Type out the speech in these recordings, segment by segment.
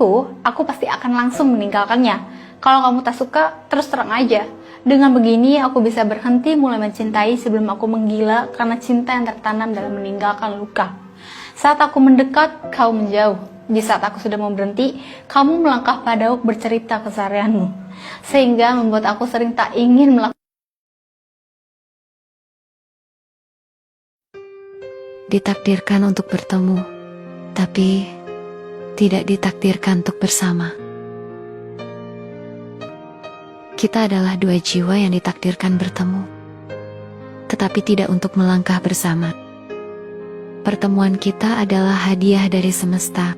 menurutku, aku pasti akan langsung meninggalkannya. Kalau kamu tak suka, terus terang aja. Dengan begini, aku bisa berhenti mulai mencintai sebelum aku menggila karena cinta yang tertanam dalam meninggalkan luka. Saat aku mendekat, kau menjauh. Di saat aku sudah mau berhenti, kamu melangkah padaku bercerita keseharianmu. Sehingga membuat aku sering tak ingin melakukan. Ditakdirkan untuk bertemu, tapi tidak ditakdirkan untuk bersama. Kita adalah dua jiwa yang ditakdirkan bertemu, tetapi tidak untuk melangkah bersama. Pertemuan kita adalah hadiah dari semesta,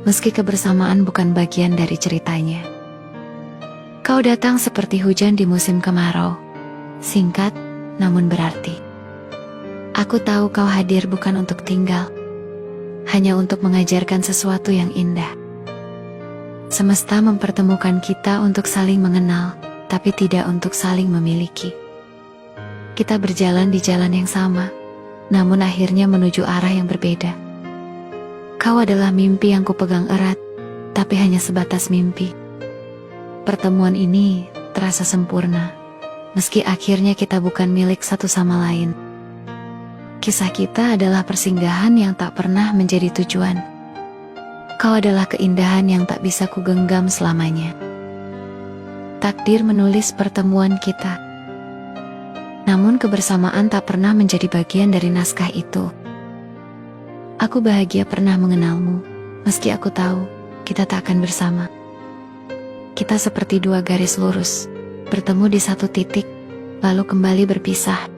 meski kebersamaan bukan bagian dari ceritanya. Kau datang seperti hujan di musim kemarau, singkat namun berarti. Aku tahu kau hadir bukan untuk tinggal, hanya untuk mengajarkan sesuatu yang indah. Semesta mempertemukan kita untuk saling mengenal, tapi tidak untuk saling memiliki. Kita berjalan di jalan yang sama, namun akhirnya menuju arah yang berbeda. Kau adalah mimpi yang kupegang erat, tapi hanya sebatas mimpi. Pertemuan ini terasa sempurna, meski akhirnya kita bukan milik satu sama lain. Kisah kita adalah persinggahan yang tak pernah menjadi tujuan. Kau adalah keindahan yang tak bisa kugenggam selamanya. Takdir menulis pertemuan kita, namun kebersamaan tak pernah menjadi bagian dari naskah itu. Aku bahagia pernah mengenalmu, meski aku tahu kita tak akan bersama. Kita seperti dua garis lurus, bertemu di satu titik, lalu kembali berpisah.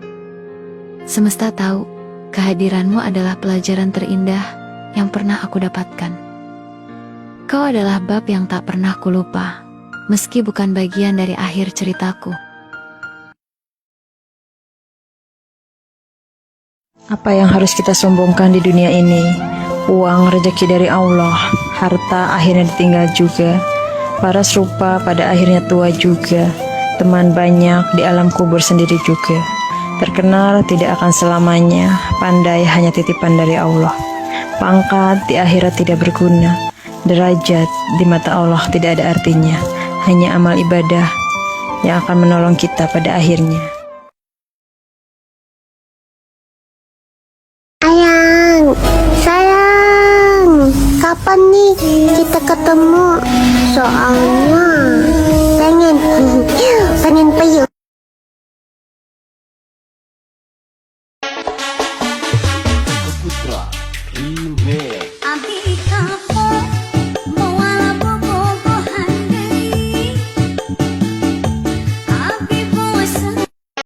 Semesta tahu, kehadiranmu adalah pelajaran terindah yang pernah aku dapatkan. Kau adalah bab yang tak pernah kulupa, meski bukan bagian dari akhir ceritaku. Apa yang harus kita sombongkan di dunia ini? Uang, rezeki dari Allah, harta akhirnya ditinggal juga. Paras rupa pada akhirnya tua juga. Teman banyak di alam kubur sendiri juga. Terkenal tidak akan selamanya, pandai hanya titipan dari Allah. Pangkat di akhirat tidak berguna, derajat di mata Allah tidak ada artinya. Hanya amal ibadah yang akan menolong kita pada akhirnya. Sayang, kapan nih kita ketemu? Soalnya